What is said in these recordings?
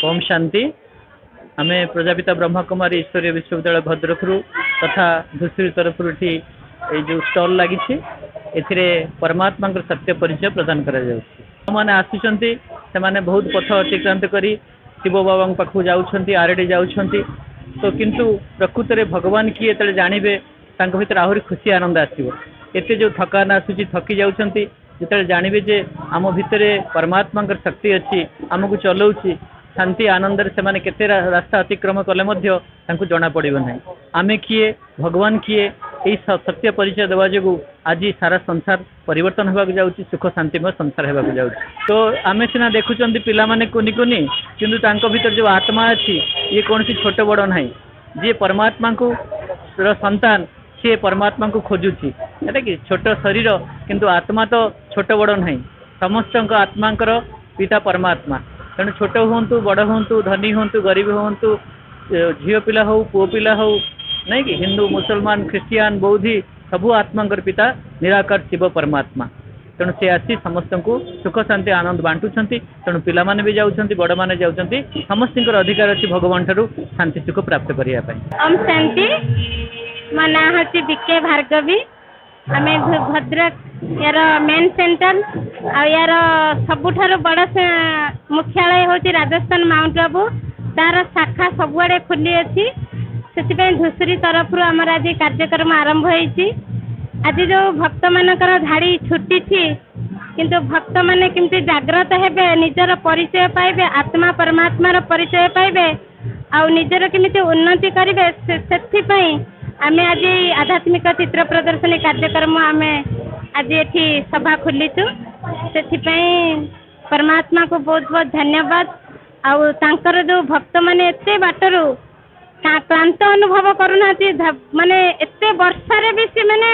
ओम शांति। आम प्रजापिता ब्रह्मा कुमारी ईश्वरीय विश्वविद्यालय भद्रक तथा धूसरी तरफ जो स्टल लगी परमात्मा सत्य परिचय प्रदान कर आसुँच बहुत पथ अतिक्रांत कर शिव बाबा पाखु जाऊँच आरडी जाऊँच तो किंतु प्रकृत में भगवान किए तो जानवे भर आहरी खुशी आनंद आसो एत जो थकान आसूँ थकी जाऊँच जो जानवे जे आम भितर परमात्मा शक्ति अच्छी आमको चलाऊँच शांति आनंद से माने केते रास्ता अतिक्रम कले जना पड़ो ना आमे किए भगवान किए यही सत्य परिचय देवा जो आज सारा संसार परिवर्तन होगा जाऊँगी सुख शांतिमय संसार होगा जाऊँगी। तो आमे सीना देखुं पिला माने कुनी कुनी किंतु भीतर जो आत्मा अच्छी ये कौन सी छोट बड़ ना जी परमात्मा को संतान सी परमात्मा को खोजुची है कि छोट शरीर किंतु आत्मा तो छोट बड़ ना समस्त आत्मा पिता परमात्मा तेणु छोट हूँ बड़ हूँ धनी हूँ गरीब हूँ झील पिला हो पुओ पिला हो नहीं कि हिंदू मुसलमान ख्रिस्टियान बौद्धी सबू आत्मा पिता निराकार शिव परमात्मा तेणु सी आसी समस्त को सुख शांति आनंद बांटुंट तेणु पिला माने भी जाऊँच बड़ माने जाऊँच समस्त अधिकार अच्छी भगवान ठारू शांति सुख प्राप्त करने। ओम शांति। मो ना हूँ बीके भार्गवी आम भद्रक यार मेन सेंटर आ यार सबुठार बड़ मुख्यालय हूँ राजस्थान माउंट आबू तार शाखा सबुआड़े खुली अच्छी से धूसरी तरफ आमर आज कार्यक्रम आरंभ होती आज जो भक्त मानकर धाड़ी छुट्टी थी किंतु भक्त माने केमती जाग्रत हेबे निजर परिचय पाइबे आत्मा परमात्मार परिचय पाइबे आ निजर केमती उन्नति करेंगे से आमे आज आध्यात्मिक चित्र प्रदर्शनी कार्यक्रम आमे आज ये सभा खोलीचु से परमात्मा को बहुत बहुत धन्यवाद। आउ तांकर जो भक्त माने एते बाटरू क्लांत अनुभव करूना माने एते वर्षा भी से माने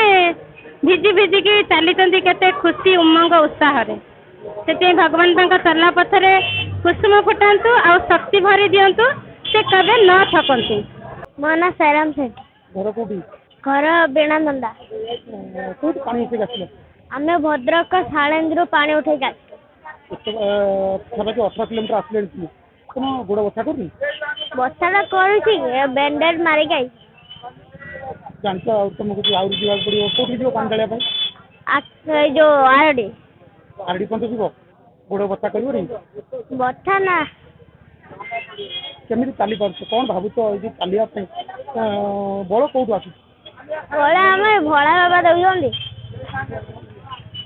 भिजी भिजी की चली केते खुशी उमंग उत्साह से भगवान तांका चलना पथरे कुसुम फुटातु आ शक्ति भरी दिंतु से कबे न थकंतु। मो ना सैराम सेठ घर बेणानंदा आम भद्रक शालेन्द्र पानी उठे बसाटा कर बैंडेज मारिक जो आरडी बता ना केमी चली पार्छ कौन भावुच ये चलिया बल कौटू आस बड़ा आम भड़ा बाबा दौरान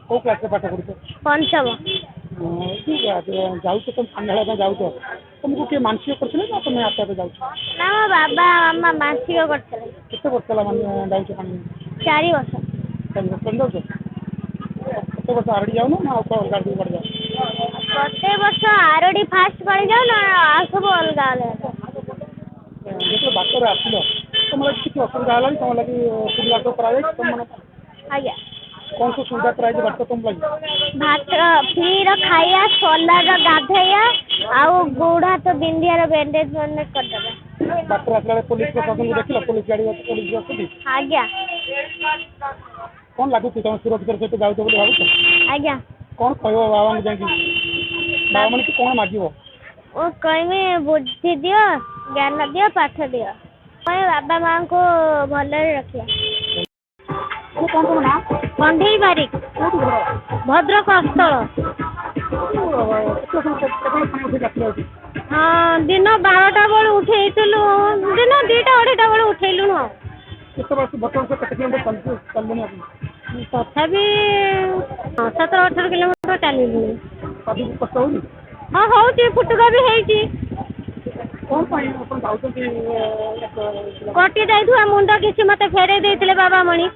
कौ क्लास पाठ पढ़ुच पंचम जाऊँ तुम संध्या जाऊँ तुमको किए मानसिक करते ना तुम आप जाऊ ना मो बाबा मामा मानसिक करते केते वर्ष है जाऊँ 4 वर्ष 4 वर्ष जाऊँ केते वर्ष आरडी जाऊँ ना अलग पड़ जाओ प्रत्येक वर्ष आरडी फास्ट पड़ जाओ ना आ सब अलग अलग जो बाटर आसल तुम लगे किसी असुविधा है तुम लगे सुविधा तो कराई तुम आज्ञा कौन सा सुविधा कराई बाटर तुम लगे भात फ्री खाइया सोलार गाधैया आउ गुड़ा तो बिंदियार बैंडेज मैंने करदेबे बाटर आसला पुलिस प्रशासन को देखिल पुलिस गाड़ी पुलिस आसुदी आज्ञा कौन लगुच तुम सुरक्षित सहित जाऊँ बोली भावुच आज्ञा कौन कह बाबा को जाकि बाबा मैंने कौन मागिब वो कहमी बुद्धि दियो ज्ञान दियो पाठ दियो बाबा माँ को भल रखिया। कौन तुम ना कंढई बारिक भद्रक अस्थल हाँ दिन 12टा बेल उठेलु दिन 2टा 2.5टा बेल उठेलु तथापि 17-18 किलोमीटर चलू हाँ हूँ फुटुका भी है कटि जाइए मुंड किसी मत फेरे देते बाबा मणि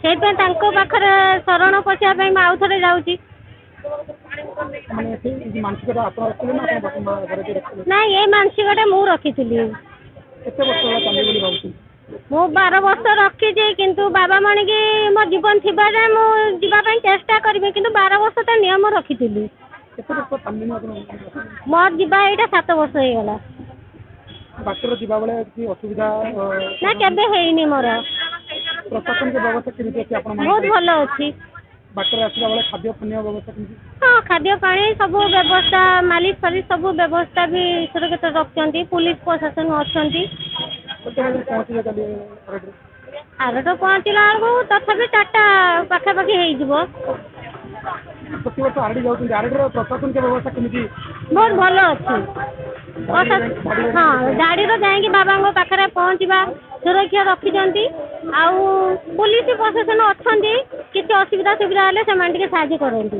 से पाखर शरण पशिया आउ थे जाऊँगी ना ये मानसिकटा मु रखी मु 12 वर्ष रखी किंतु बाबा मणि की मो जीवन थी मुझे चेष्टा करी कि 12 वर्ष तो नियम रखी मोर जीवा यहाँ 7 वर्ष हो गला बाटर जीवा बेले असुविधा ना केबे हेनी मोर प्रशासन के व्यवस्था केମିତି ଅଛି ଆପଣ बहुत भल अच्छी ବାଟରେ ଆସିଲା ବେଳେ ଖାଦ୍ୟ ପାନୀୟ ବ୍ୟବସ୍ଥା କେମିତି? ହଁ ଖାଦ୍ୟ ପାଣି ସବୁ ବ୍ୟବସ୍ଥା ମାଲିକ ଫାଲିକ ସବୁ ବ୍ୟବସ୍ଥା ବି ସୁରକ୍ଷିତ ରଖୁଛନ୍ତି ପୁଲିସ ପ୍ରଶାସନ ଅଛନ୍ତି। କେତେବେଳେ ପହଞ୍ଚିବେ କାଲି ଆରଡ଼ିରେ? ଆରଟ ପହଞ୍ଚିଲା ବେଳକୁ ତଥାପି 4ଟା ପାଖାପାଖି ହେଇଯିବ। ପ୍ରତିବର୍ଷ ଆରଡ଼ି ଯାଉଛନ୍ତି, ଆରଡ଼ିର ପ୍ରଶାସନିକ ବ୍ୟବସ୍ଥା କେମିତି? ବହୁତ ଭଲ ଅଛି। ହଁ ଗାଡ଼ିର ଯାଇକି ବାବାଙ୍କ ପାଖରେ ପହଞ୍ଚିବା ସୁରକ୍ଷା ରଖିଛନ୍ତି। ଆଉ ପୁଲିସ ପ୍ରଶାସନ ଅଛନ୍ତି, କିଛି ଅସୁବିଧା ସୁବିଧା ହେଲେ ସେମାନେ ଟିକେ ସାହାଯ୍ୟ କରନ୍ତି।